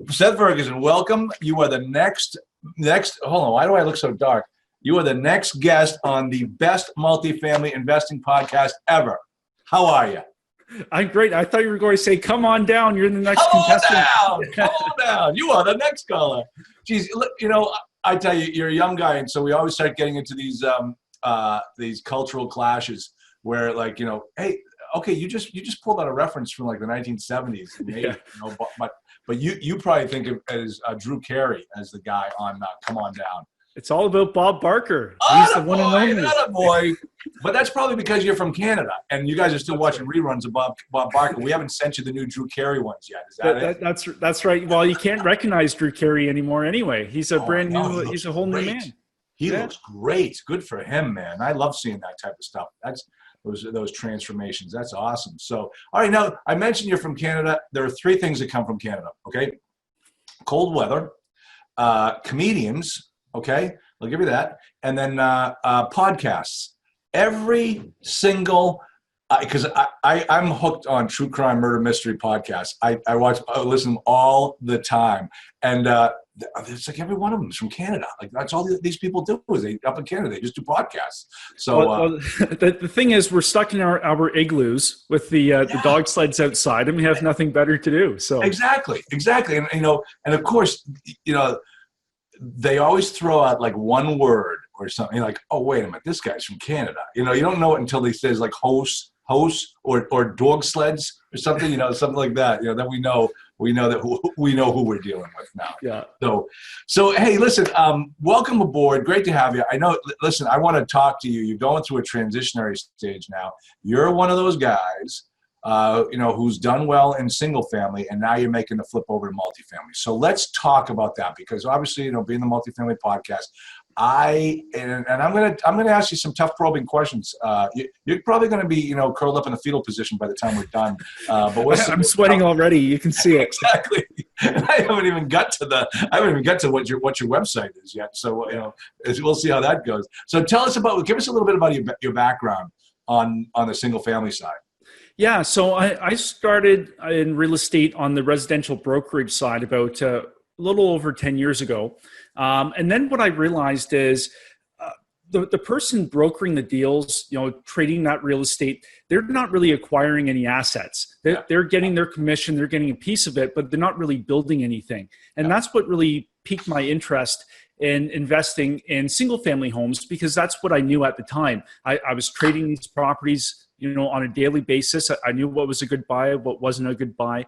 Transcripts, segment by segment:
Seth Ferguson, welcome. You are the next. Hold on. Why do I look so dark? You are the next guest on the best multifamily investing podcast ever. How are you? I'm great. I thought you were going to say, "Come on down. You're the next Come contestant." on down. Come on down. You are the next caller. Geez, look, I tell you, you're a young guy, and so we always start getting into these cultural clashes where, like, hey, okay, you just pulled out a reference from like the 1970s, maybe, Yeah. but you probably think of as Drew Carey as the guy on Come On Down. It's all about Bob Barker. He's the one and only. Not a boy. But that's probably because you're from Canada and you guys are still watching reruns of Bob Barker. We haven't sent you the new Drew Carey ones yet. Is that it? That's right. Well, you can't recognize Drew Carey anymore anyway. He's a he's a whole new man. He looks great. Good for him, man. I love seeing that type of stuff. That's those transformations. That's awesome. So, all right, now I mentioned you're from Canada. There are three things that come from Canada, okay? Cold weather, comedians, okay? I'll give you that. And then podcasts. Every single, because I'm hooked on true crime, murder, mystery podcasts. I listen to them all the time. And it's like every one of them is from Canada. Like, that's all these people do is up in Canada, they just do podcasts. So the thing is, we're stuck in our igloos with the dog sleds outside, and we have nothing better to do. So exactly. And and of course, they always throw out like one word or something. You're like, oh, wait a minute, this guy's from Canada. You don't know it until he says like hosts or dog sleds or something, something like that. Then we know who we're dealing with now. Yeah. So hey, listen, welcome aboard. Great to have you. I know. Listen, I want to talk to you. You're going through a transitionary stage now. You're one of those guys, who's done well in single family, and now you're making the flip over to multifamily. So let's talk about that, because obviously, being the multifamily podcast, I'm gonna ask you some tough probing questions. You're probably gonna be curled up in a fetal position by the time we're done. But I'm sweating already. You can see it. Exactly. And I haven't even got to what your website is yet. So we'll see how that goes. So give us a little bit about your background on the single family side. Yeah, so I started in real estate on the residential brokerage side about a little over 10 years ago. And then what I realized is the person brokering the deals, trading that real estate, they're not really acquiring any assets. They're getting their commission, they're getting a piece of it, but they're not really building anything. And that's what really piqued my interest in investing in single family homes, because that's what I knew at the time. I was trading these properties on a daily basis. I knew what was a good buy, what wasn't a good buy.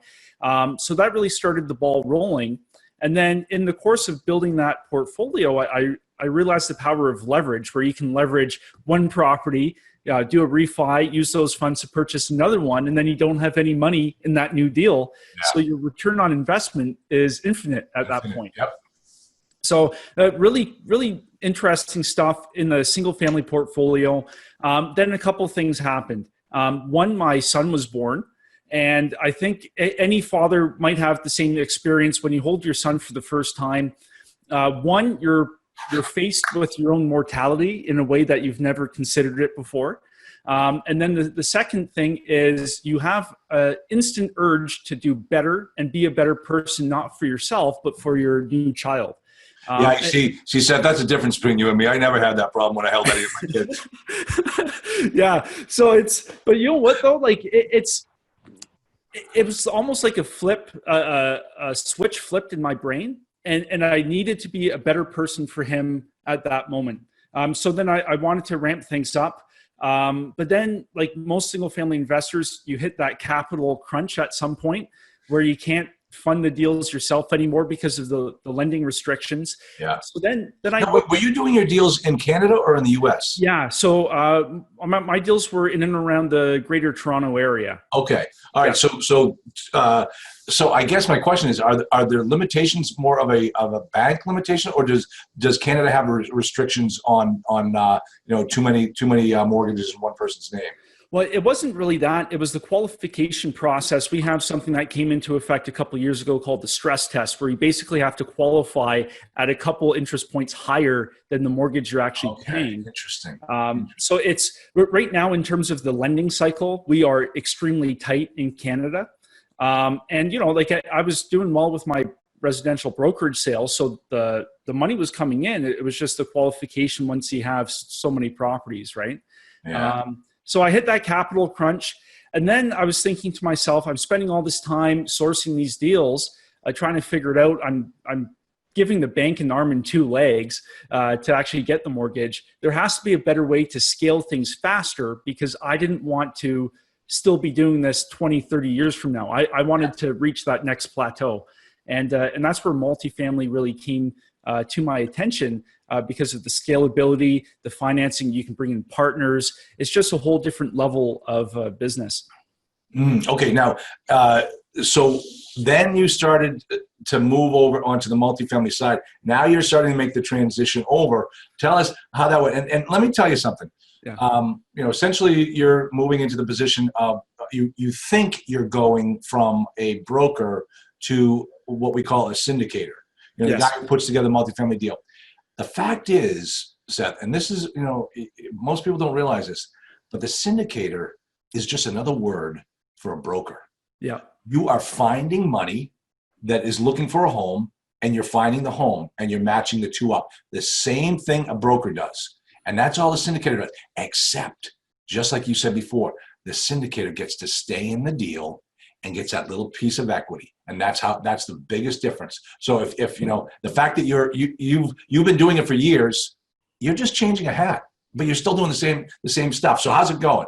So that really started the ball rolling. And then in the course of building that portfolio, I realized the power of leverage, where you can leverage one property, do a refi, use those funds to purchase another one, and then you don't have any money in that new deal. Yeah. So your return on investment is infinite at that point. Yep. So really, really interesting stuff in the single family portfolio. Then a couple of things happened. One, my son was born. And I think any father might have the same experience when you hold your son for the first time. One, you're faced with your own mortality in a way that you've never considered it before. And then the second thing is you have an instant urge to do better and be a better person, not for yourself, but for your new child. She said that's the difference between you and me. I never had that problem when I held any of my kids. Yeah. So but you know what though? Like it was almost like a switch flipped in my brain, and I needed to be a better person for him at that moment. So then I wanted to ramp things up. But then, like most single family investors, you hit that capital crunch at some point where you can't fund the deals yourself anymore because of the lending restrictions. Yeah. So then were you doing your deals in Canada or in the US? Yeah. So my deals were in and around the Greater Toronto area. Okay. All right. Yeah. So I guess my question is, are there limitations more of a bank limitation, or does Canada have restrictions on too many mortgages in one person's name? Well, it wasn't really that. It was the qualification process. We have something that came into effect a couple of years ago called the stress test, where you basically have to qualify at a couple interest points higher than the mortgage you're actually paying. Interesting. So it's right now, in terms of the lending cycle, we are extremely tight in Canada. And, like I was doing well with my residential brokerage sales. So the money was coming in. It was just the qualification once you have so many properties, right? Yeah. So I hit that capital crunch. And then I was thinking to myself, I'm spending all this time sourcing these deals, trying to figure it out. I'm giving the bank an arm and two legs to actually get the mortgage. There has to be a better way to scale things faster, because I didn't want to still be doing this 20, 30 years from now. I wanted to reach that next plateau. And that's where multifamily really came to my attention, because of the scalability, the financing. You can bring in partners. It's just a whole different level of business. Okay, now, so then you started to move over onto the multifamily side. Now you're starting to make the transition over. Tell us how that went. And let me tell you something. Yeah. Essentially, you're moving into the position of you think you're going from a broker to what we call a syndicator. The Yes. guy who puts together a multifamily deal. The fact is, Seth, and this is, most people don't realize this, but the syndicator is just another word for a broker. Yeah. You are finding money that is looking for a home, and you're finding the home, and you're matching the two up. The same thing a broker does. And that's all the syndicator does, except, just like you said before, the syndicator gets to stay in the deal and gets that little piece of equity. And that's the biggest difference. So if the fact that you've been doing it for years, you're just changing a hat, but you're still doing the same stuff. So how's it going?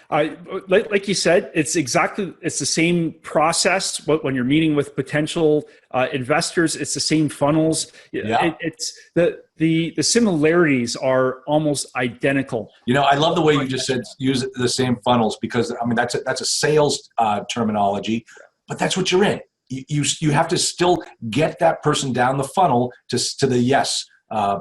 Like you said, it's the same process. When you're meeting with potential investors, it's the same funnels. Yeah. It's the similarities are almost identical. I love the way you just said use the same funnels, because that's a sales terminology, but that's what you're in. You have to still get that person down the funnel to the yes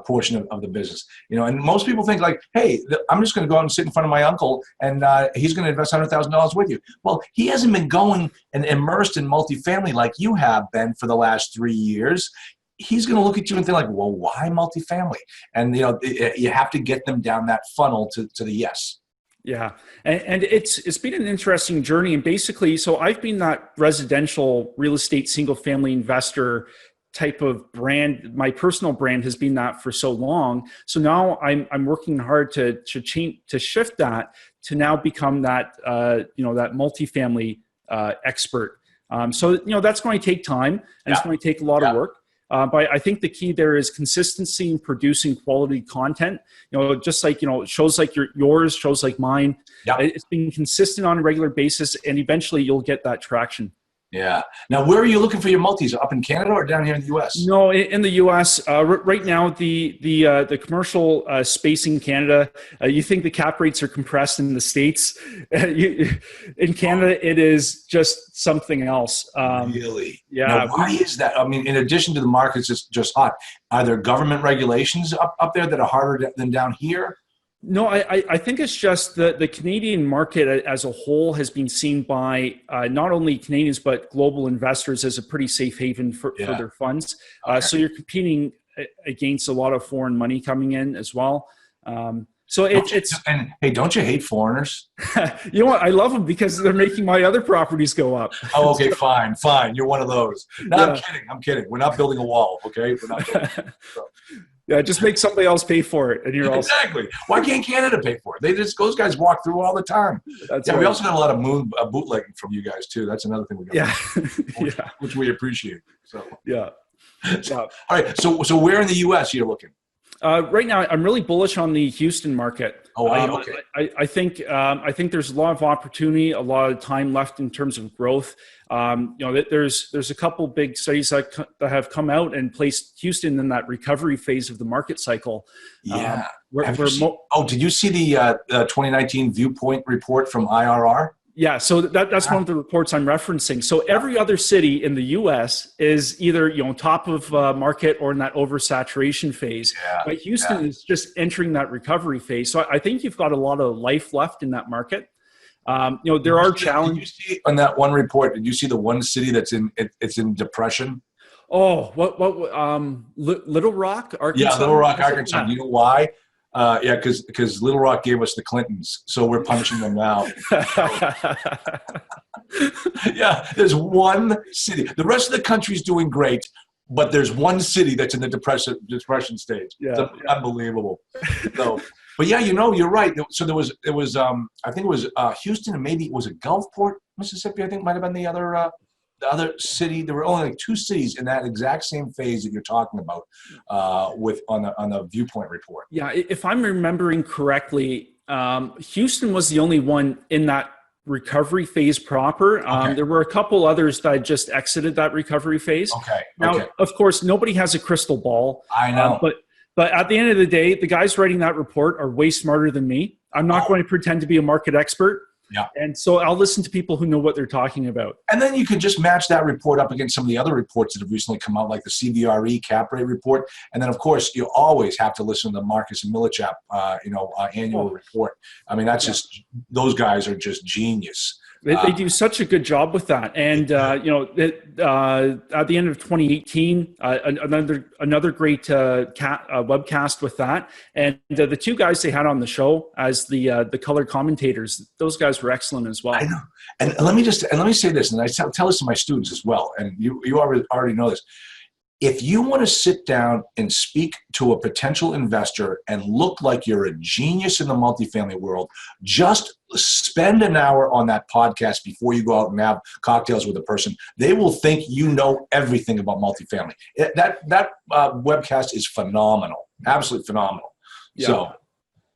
portion of the business. And most people think like, hey, I'm just going to go out and sit in front of my uncle, and he's going to invest $100,000 with you. Well, he hasn't been going and immersed in multifamily like you have been for the last 3 years. He's going to look at you and think like, well, why multifamily? And you have to get them down that funnel to the yes. Yeah. And it's been an interesting journey. And basically, so I've been that residential real estate, single family investor type of brand. My personal brand has been that for so long. So now I'm working hard to shift that to now become that, that multifamily expert. So that's going to take time, and it's going to take a lot of work. But I think the key there is consistency in producing quality content. Just like, shows like yours, shows like mine. Yeah. It's being consistent on a regular basis, and eventually you'll get that traction. Yeah. Now, where are you looking for your multis? Up in Canada or down here in the U.S.? No, in the U.S. Right now, the commercial space in Canada, you think the cap rates are compressed in the States. In Canada, it is just something else. Really? Yeah. Now, why is that? In addition to the markets just hot, are there government regulations up there that are harder than down here? No, I think it's just the Canadian market as a whole has been seen by not only Canadians but global investors as a pretty safe haven for their funds. Okay. So you're competing against a lot of foreign money coming in as well. So it's and hey, don't you hate foreigners? You know what? I love them because they're making my other properties go up. Oh, okay, fine. You're one of those. No, yeah. I'm kidding. We're not building a wall, okay? We're not building so. Yeah, just make somebody else pay for it, and you're all exactly. Why can't Canada pay for it? Those guys walk through all the time. That's right. We also got a lot of bootlegging from you guys too. That's another thing we got. Yeah, which we appreciate. So yeah. All right. So where in the U.S. you're looking? Right now, I'm really bullish on the Houston market. Oh, okay. I think there's a lot of opportunity, a lot of time left in terms of growth. There's a couple big studies that have come out and placed Houston in that recovery phase of the market cycle. Yeah. Did you see the 2019 Viewpoint report from IRR? Yeah, so that's one of the reports I'm referencing. So every other city in the U.S. is either top of market or in that oversaturation phase. Yeah, but Houston is just entering that recovery phase. So I think you've got a lot of life left in that market. There are challenges. Did you see on that one report? Did you see the one city that's in depression? Oh, what? Little Rock, Arkansas. Yeah, Little Rock, Arkansas. You know why? Yeah, because Little Rock gave us the Clintons, so we're punishing them now. Yeah, there's one city. The rest of the country's doing great, but there's one city that's in the depression stage. Yeah, It's unbelievable. So, but yeah, you're right. So there was I think it was Houston, and maybe it was a Gulfport, Mississippi. I think might have been the other city. There were only like 2 cities in that exact same phase that you're talking about with on the Viewpoint report. Yeah, if I'm remembering correctly, Houston was the only one in that recovery phase proper. Okay. There were a couple others that just exited that recovery phase. Okay. Now, Okay. of course, nobody has a crystal ball. I know. But at the end of the day, the guys writing that report are way smarter than me. I'm not going to pretend to be a market expert. Yeah. And so I'll listen to people who know what they're talking about. And then you can just match that report up against some of the other reports that have recently come out, like the CBRE cap rate report. And then, of course, you always have to listen to the Marcus and Millichap, annual report. I mean, that's just, those guys are just genius. They do such a good job with that. And, at the end of 2018, another great webcast with that. And the 2 guys they had on the show as the color commentators, those guys were excellent as well. I know. And let me say this, and I tell this to my students as well, and you already know this. If you want to sit down and speak to a potential investor and look like you're a genius in the multifamily world, just spend an hour on that podcast before you go out and have cocktails with a person. They will think you know everything about multifamily. That webcast is phenomenal, absolutely phenomenal. Yeah. So.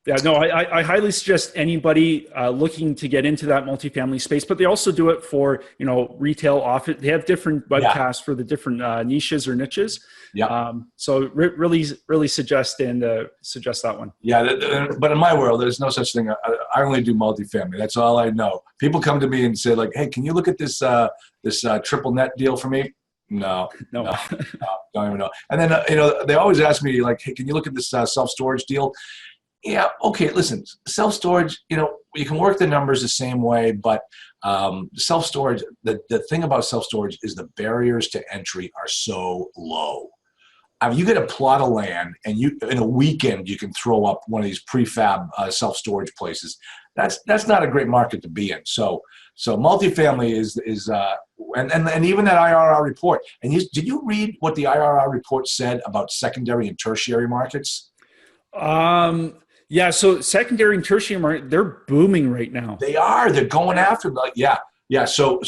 Yeah, no, I highly suggest anybody looking to get into that multifamily space, but they also do it for, retail office. They have different webcasts for the different niches or niches. Yeah. So really suggest that one. Yeah, but in my world, there's no such thing. I only do multifamily. That's all I know. People come to me and say, like, "Hey, can you look at this triple net deal for me?" No, don't even know. And then they always ask me, like, "Hey, can you look at this self-storage deal?" Yeah, okay, listen, self-storage, you can work the numbers the same way, but self-storage, the thing about self-storage is the barriers to entry are so low. I mean, you get a plot of land, and in a weekend you can throw up one of these prefab self-storage places. That's not a great market to be in. So multifamily is and even that IRR report. And did you read what the IRR report said about secondary and tertiary markets? Yeah, so secondary and tertiary market, they're booming right now. They are. They're going after them. Yeah. So,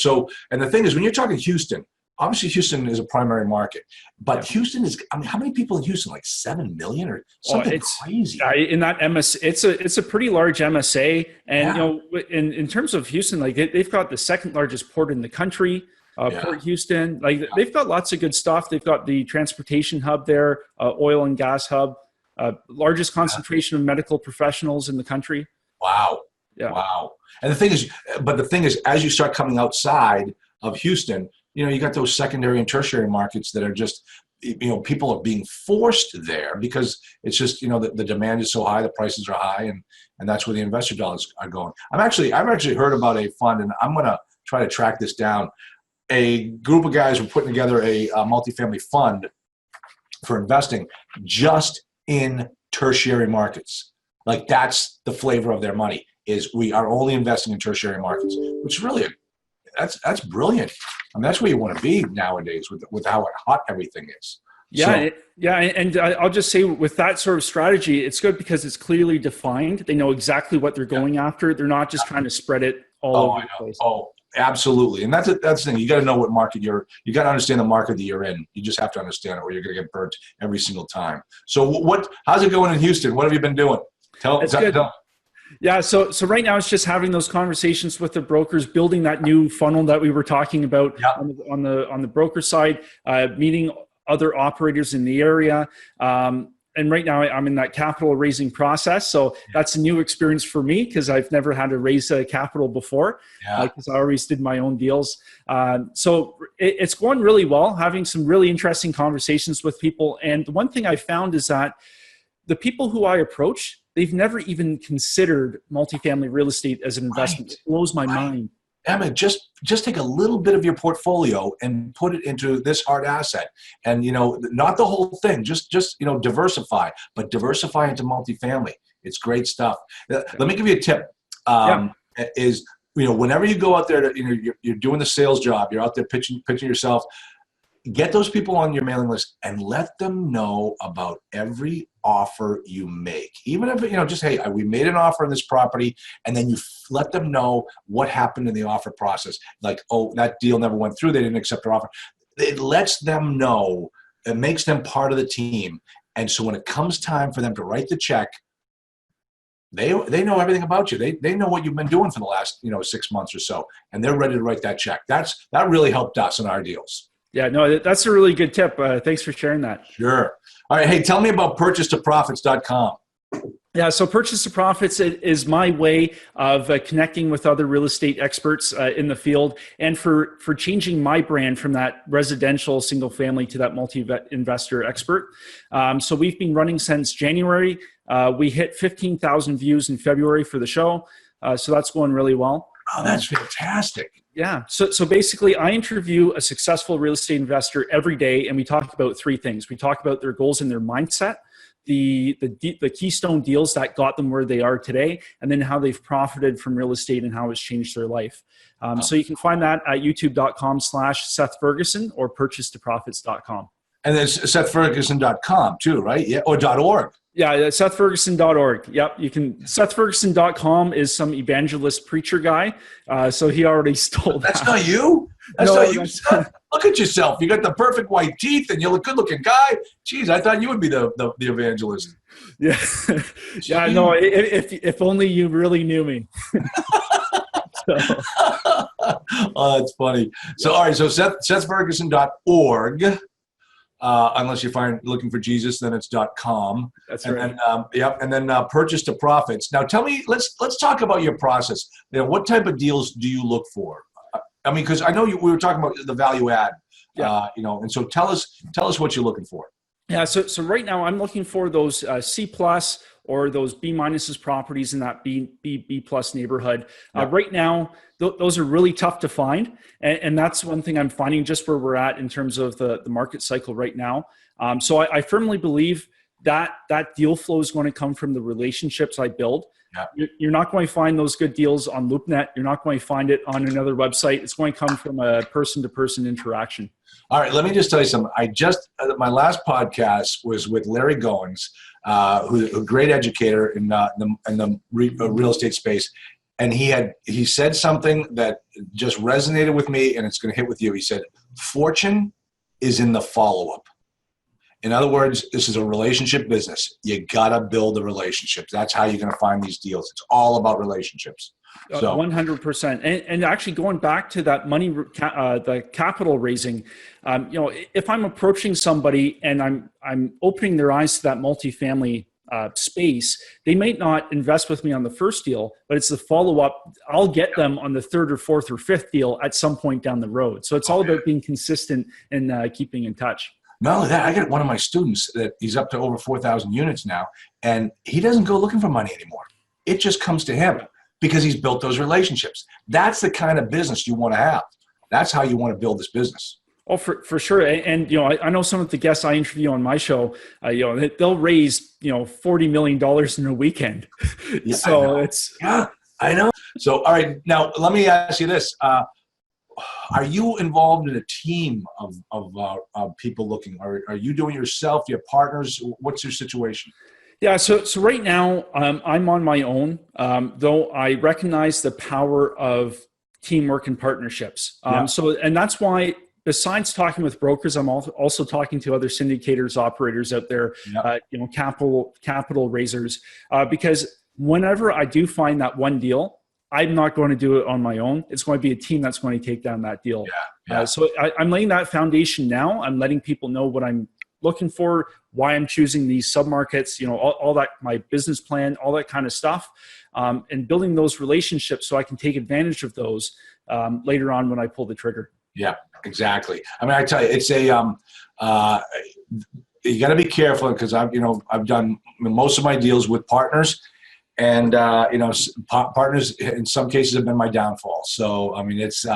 and the thing is, when you're talking Houston, obviously Houston is a primary market, but Houston is. I mean, how many people in Houston? Like 7 million or something crazy. In that MS, it's a pretty large MSA, and in terms of Houston, like they've got the second largest port in the country. Port Houston, they've got lots of good stuff. They've got the transportation hub there, oil and gas hub. Largest concentration of medical professionals in the country. Wow. Yeah. Wow. And the thing is, as you start coming outside of Houston, you got those secondary and tertiary markets that are just, people are being forced there because it's just, the demand is so high, the prices are high, and that's where the investor dollars are going. I've actually heard about a fund, and I'm going to try to track this down. A group of guys were putting together a multifamily fund for investing just in tertiary markets. Like, that's the flavor of their money, is we are only investing in tertiary markets, which really, that's brilliant. I mean, that's where you want to be nowadays with how hot everything is. Yeah. And I'll just say, with that sort of strategy, it's good because it's clearly defined. They know exactly what they're going after. They're not just trying to spread it all over the place. Oh, absolutely. And that's the thing. You got to know what market you got to understand the market that you're in. You just have to understand it, or you're going to get burnt every single time. So how's it going in Houston? What have you been doing? Tell. Yeah. So right now it's just having those conversations with the brokers, building that new funnel that we were talking about on the broker side, meeting other operators in the area. And right now I'm in that capital raising process. So that's a new experience for me because I've never had to raise capital before because I always did my own deals. So it's going really well, having some really interesting conversations with people. And the one thing I found is that the people who I approach, they've never even considered multifamily real estate as an investment. It blows my mind. I mean, just take a little bit of your portfolio and put it into this hard asset, and not the whole thing. Just diversify, but diversify into multifamily. It's great stuff. Let me give you a tip. Yeah. Is whenever you go out there to you're doing the sales job, you're out there pitching yourself. Get those people on your mailing list and let them know about every offer you make. Even if, just, hey, we made an offer on this property, and then you let them know what happened in the offer process. Like, oh, that deal never went through. They didn't accept our offer. It lets them know. It makes them part of the team. And so when it comes time for them to write the check, they know everything about you. They know what you've been doing for the last, 6 months or so, and they're ready to write that check. That really helped us in our deals. Yeah, no, that's a really good tip. Thanks for sharing that. Sure. All right. Hey, tell me about purchasetoprofits.com. Yeah, so Purchase to Profits is my way of connecting with other real estate experts in the field, and for changing my brand from that residential single family to that multi-investor expert. So we've been running since January. We hit 15,000 views in February for the show. So that's going really well. Oh, that's fantastic. Yeah. So basically, I interview a successful real estate investor every day, and we talk about three things. We talk about their goals and their mindset, the keystone deals that got them where they are today, and then how they've profited from real estate and how it's changed their life. So you can find that at youtube.com/Seth Ferguson or purchasetoprofits.com. And then SethFerguson.com too, right? Yeah, or .org. Yeah, SethFerguson.org. Yep, you can. SethFerguson.com is some evangelist preacher guy, so he already stole that. That's not you? That's No, not you, Seth? Look at yourself. You got the perfect white teeth, and you're a good-looking guy. Jeez, I thought you would be the evangelist. Yeah, yeah. No, if only you really knew me. So. Oh, that's funny. So, all right. So, SethFerguson.org. Unless you're looking for Jesus, then it's .com. That's and right. Then, and then Purchase to Profits. Now, tell me. Let's talk about your process. What type of deals do you look for? I mean, because I know we were talking about the value add. Yeah. And so tell us what you're looking for. Yeah. So right now I'm looking for those C+ or those B- properties in that B+ neighborhood. Yeah. Right now, those are really tough to find. And that's one thing I'm finding just where we're at in terms of the market cycle right now. So I firmly believe that deal flow is going to come from the relationships I build. Yeah. You're not going to find those good deals on LoopNet. You're not going to find it on another website. It's going to come from a person-to-person interaction. All right, let me just tell you something. My last podcast was with Larry Goins, who's a great educator in the real estate space, and he said something that just resonated with me, and it's going to hit with you. He said, "Fortune is in the follow-up." In other words, this is a relationship business. You gotta build the relationships. That's how you're gonna find these deals. It's all about relationships. So 100%. And actually going back to that money, the capital raising, if I'm approaching somebody and I'm opening their eyes to that multifamily space, they might not invest with me on the first deal, but it's the follow-up. I'll get them on the third or fourth or fifth deal at some point down the road. So it's all about being consistent and keeping in touch. Not only that, I got one of my students that he's up to over 4,000 units now, and he doesn't go looking for money anymore. It just comes to him because he's built those relationships. That's the kind of business you want to have. That's how you want to build this business. Oh, for sure. And I know some of the guests I interview on my show, they'll raise, $40 million in a weekend. Yeah, so I know. So, all right, now let me ask you this. Are you involved in a team of people looking? Or are you doing it yourself? Do you have partners? What's your situation? Yeah, so right now I'm on my own, though I recognize the power of teamwork and partnerships. And that's why, besides talking with brokers, I'm also talking to other syndicators, operators out there, capital raisers, because whenever I do find that one deal, I'm not going to do it on my own. It's going to be a team that's going to take down that deal. So I'm laying that foundation now. I'm letting people know what I'm looking for, why I'm choosing these submarkets, all that, my business plan, all that kind of stuff, and building those relationships so I can take advantage of those later on when I pull the trigger. Yeah, exactly. I mean, I tell you, it's you got to be careful because I've done most of my deals with partners. And partners in some cases have been my downfall. So I mean, it's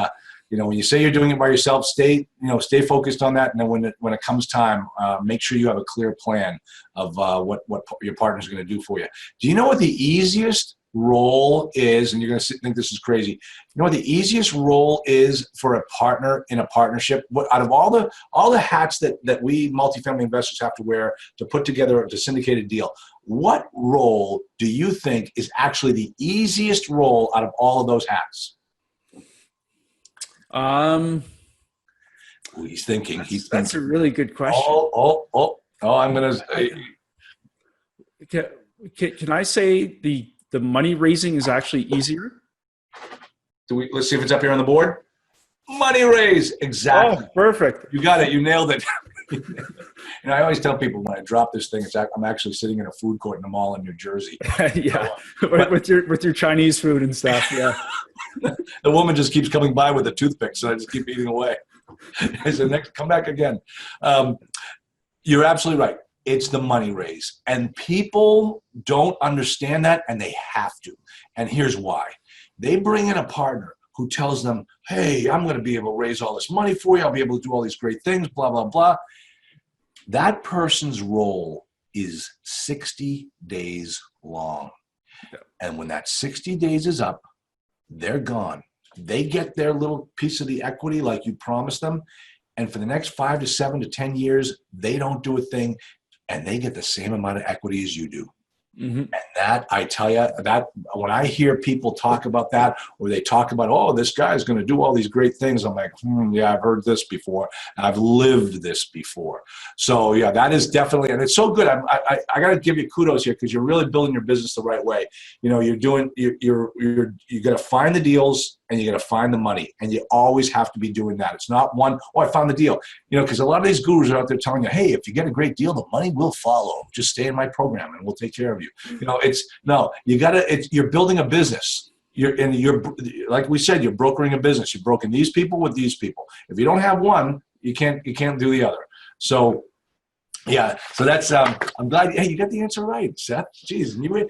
when you say you're doing it by yourself, stay focused on that. And then when it comes time, make sure you have a clear plan of what your partner's going to do for you. Do you know what the easiest role is? And you're going to think this is crazy. You know what the easiest role is for a partner in a partnership? What out of all the hats that we multifamily investors have to wear to put together a syndicated deal, what role do you think is actually the easiest role out of all of those hats? He's thinking. That's a really good question. I'm gonna. Can I say the money raising is actually easier? Let's see if it's up here on the board. Money raise, exactly. Oh, perfect. You got it. You nailed it. I always tell people when I drop this thing, I'm actually sitting in a food court in a mall in New Jersey. Yeah, with your Chinese food and stuff. Yeah. The woman just keeps coming by with a toothpick, so I just keep eating away. I said, next, come back again. You're absolutely right. It's the money raise. And people don't understand that, and they have to. And here's why. They bring in a partner who tells them, hey, I'm going to be able to raise all this money for you. I'll be able to do all these great things, blah, blah, blah. That person's role is 60 days long. And when that 60 days is up, they're gone. They get their little piece of the equity like you promised them. And for the next 5 to 7 to 10 years, they don't do a thing, and they get the same amount of equity as you do. Mm-hmm. And that, I tell you, that when I hear people talk about that, or they talk about, oh, this guy's going to do all these great things, I'm like, yeah, I've heard this before. I've lived this before. So yeah, that is definitely, and it's so good. I got to give you kudos here because you're really building your business the right way. You're going to find the deals and you're going to find the money, and you always have to be doing that. It's not one, oh, I found the deal. Because a lot of these gurus are out there telling you, hey, if you get a great deal, the money will follow. Just stay in my program and we'll take care of you. You're building a business. You're like we said, you're brokering a business. You're brokering these people with these people. If you don't have one, you can't do the other. So yeah, so that's I'm glad. Hey, you got the answer right, Seth. Jeez, and you were,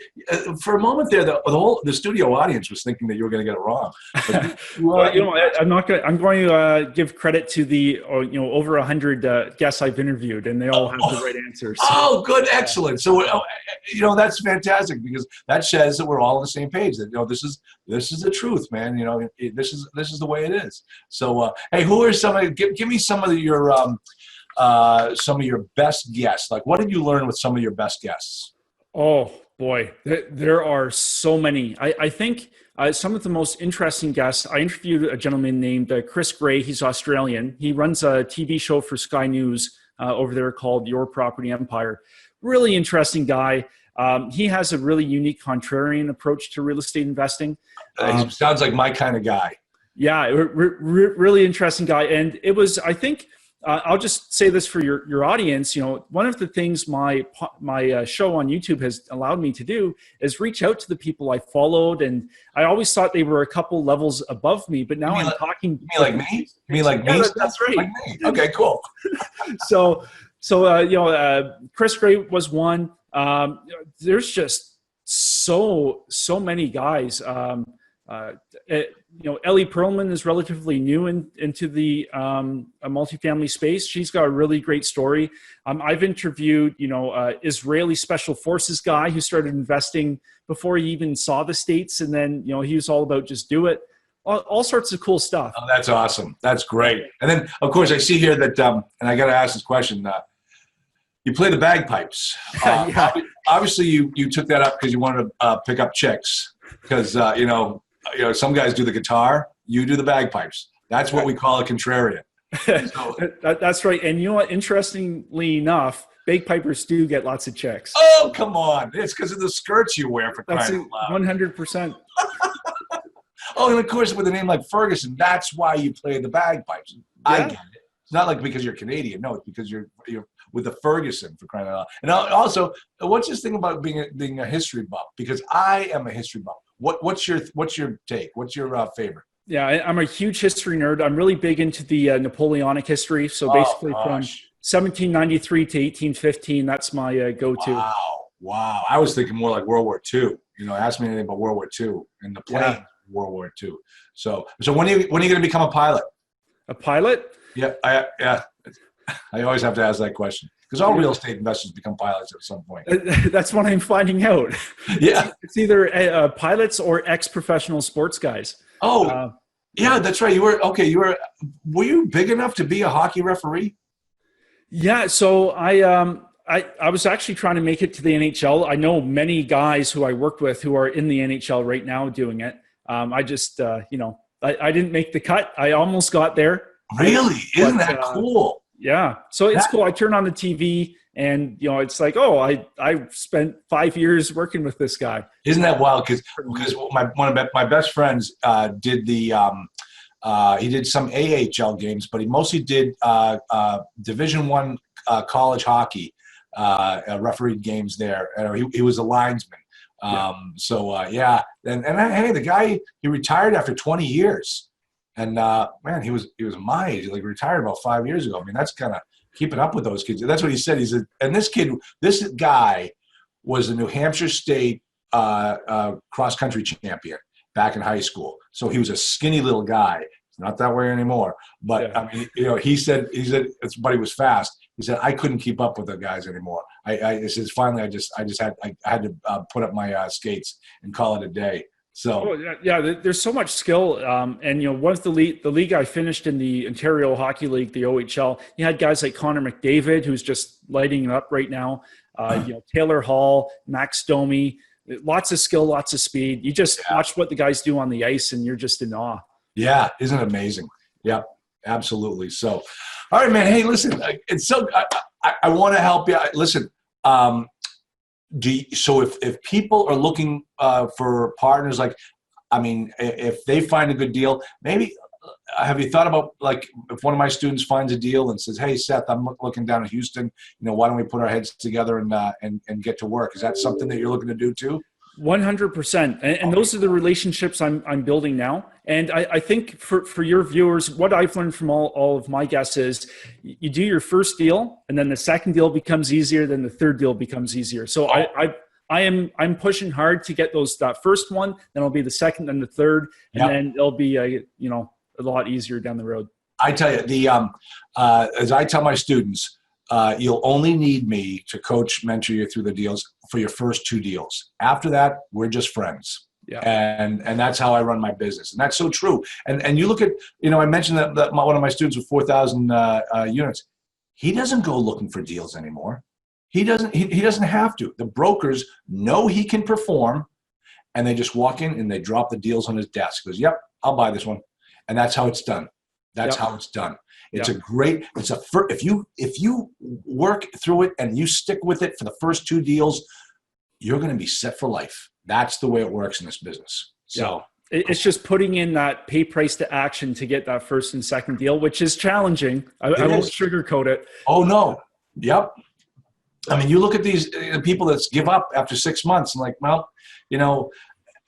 for a moment there, the studio audience was thinking that you were going to get it wrong. But I'm going to give credit to the over 100 guests I've interviewed, and they all have the right answers. Oh, good, excellent. So that's fantastic because that says that we're all on the same page. That this is the truth, man. This is the way it is. So hey, who are some? Give me some of your best guests. Like, what did you learn with some of your best guests? Oh boy, there are so many. I think some of the most interesting guests, I interviewed a gentleman named Chris Gray. He's Australian. He runs a TV show for Sky News over there called Your Property Empire. Really interesting guy. He has a really unique contrarian approach to real estate investing. He sounds like my kind of guy. Yeah, really interesting guy. And it was, I think, I'll just say this for your audience. One of the things my show on YouTube has allowed me to do is reach out to the people I followed, and I always thought they were a couple levels above me. But now I'm talking. You mean like me? You mean like me? Yeah, that's right. Like me. Okay, cool. So Chris Gray was one. There's just so many guys. Ellie Perlman is relatively new into the multifamily space. She's got a really great story. I've interviewed, Israeli Special Forces guy who started investing before he even saw the States. And then, he was all about just do it. All sorts of cool stuff. Oh, that's awesome. That's great. And then, of course, I see here that, and I got to ask this question, you play the bagpipes. Yeah. Obviously, you took that up because you wanted to pick up chicks because, some guys do the guitar, you do the bagpipes. That's what we call a contrarian. So, that's right. And interestingly enough, bagpipers do get lots of chicks. Oh, come on. It's because of the skirts you wear for crying out loud. 100%. Oh, and of course, with a name like Ferguson, that's why you play the bagpipes. Yeah. I get it. It's not like because you're Canadian. No, it's because you're with the Ferguson, for crying out loud. And also, what's this thing about being a history buff? Because I am a history buff. What's your take? What's your favorite? Yeah, I'm a huge history nerd. I'm really big into the Napoleonic history. So basically from 1793 to 1815, that's my go-to. Wow. I was thinking more like World War II. ask me anything about World War II and the plane Yeah. World War II. So when are you going to become a pilot? A pilot? Yeah, I always have to ask that question because all real estate investors become pilots at some point. That's what I'm finding out. Yeah. It's either pilots or ex-professional sports guys. Oh, yeah, that's right. Were you big enough to be a hockey referee? Yeah, so I was actually trying to make it to the NHL. I know many guys who I worked with who are in the NHL right now doing it. I just I didn't make the cut. I almost got there. Really? Isn't that cool? Yeah. So it's cool. I turn on the TV and it's like, oh, I spent 5 years working with this guy. Isn't that wild? Because one of my best friends did he did some AHL games, but he mostly did Division One college hockey refereed games there. He was a linesman. Yeah. And hey, the guy, he retired after 20 years. And man, he was my age, like retired about 5 years ago. I mean, that's kind of keeping up with those kids. That's what he said. He said, and this guy was the New Hampshire State cross country champion back in high school. So he was a skinny little guy. He's not that way anymore. But I mean, he said, but he was fast. He said, I couldn't keep up with the guys anymore. He says, finally, I had to put up my skates and call it a day. So there's so much skill, and once the league I finished in the Ontario Hockey League, the OHL, you had guys like Connor McDavid, who's just lighting it up right now. Taylor Hall, Max Domi, lots of skill, lots of speed. You just watch what the guys do on the ice, and you're just in awe. Yeah, isn't it amazing? Yeah, absolutely. So, all right, man. Hey, listen, it's so I want to help you. Listen. So if people are looking for partners, if they find a good deal, maybe have you thought about, like, if one of my students finds a deal and says, hey, Seth, I'm looking down in Houston, why don't we put our heads together and get to work? Is that something that you're looking to do too? 100%. And those are the relationships I'm building now. And I think for your viewers, what I've learned from all of my guests is you do your first deal, and then the second deal becomes easier, then the third deal becomes easier. So I'm pushing hard to get that first one, then it'll be the second and the third, and then it'll be a lot easier down the road. I tell you, as I tell my students, you'll only need me to coach, mentor you through the deals for your first 2 deals. After that, we're just friends. Yeah. And that's how I run my business. And that's so true. And you look at, I mentioned that one of my students with 4,000 units, he doesn't go looking for deals anymore. He doesn't have to. The brokers know he can perform, and they just walk in and they drop the deals on his desk. He goes, yep, I'll buy this one. And that's how it's done. That's how it's done. If you work through it and you stick with it for the first 2 deals, you're going to be set for life. That's the way it works in this business. So it's just putting in that pay price to action to get that first and second deal, which is challenging. I won't sugarcoat it. Oh no. Yep. I mean, you look at these people that give up after 6 months and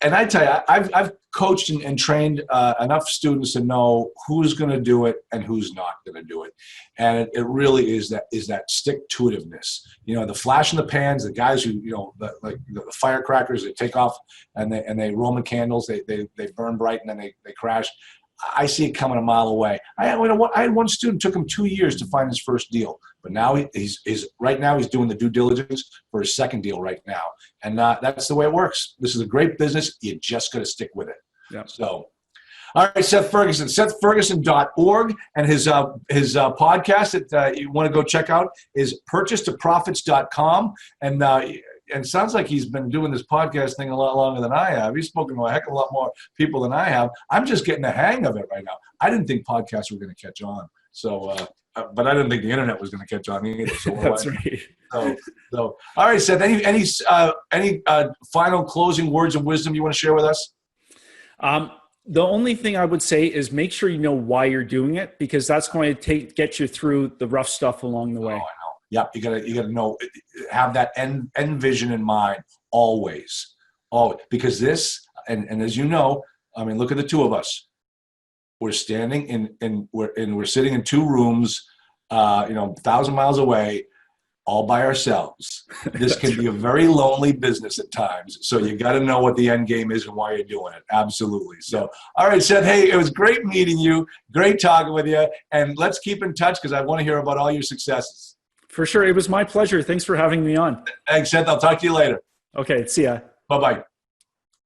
and I tell you, I've coached and trained enough students to know who's going to do it and who's not going to do it. And it really is that stick-to-itiveness. The flash in the pans, the guys who, the firecrackers, they take off and they Roman candles, they burn bright and then they crash. I see it coming a mile away. I had one student, took him 2 years to find his first deal, but now he's doing the due diligence for his second deal right now, and that's the way it works. This is a great business. You just got to stick with it. Yeah. So, all right, Seth Ferguson, SethFerguson.org, and his podcast that you want to go check out is PurchaseToProfits.com, and it sounds like he's been doing this podcast thing a lot longer than I have. He's spoken to a heck of a lot more people than I have. I'm just getting the hang of it right now. I didn't think podcasts were going to catch on. So, but I didn't think the internet was going to catch on either. So that's right. So, all right, Seth, any final closing words of wisdom you want to share with us? The only thing I would say is make sure you know why you're doing it, because that's going to get you through the rough stuff along the way. Oh, I know. Yep, you gotta know, have that end vision in mind always. Oh, because this, and as you know, I mean, look at the two of us. We're standing we're sitting in 2 rooms, 1,000 miles away. all by ourselves. This can be a very lonely business at times. So you got to know what the end game is and why you're doing it. Absolutely. So, all right, Seth, hey, it was great meeting you. Great talking with you. And let's keep in touch because I want to hear about all your successes. For sure. It was my pleasure. Thanks for having me on. Thanks, Seth. I'll talk to you later. Okay. See ya. Bye-bye.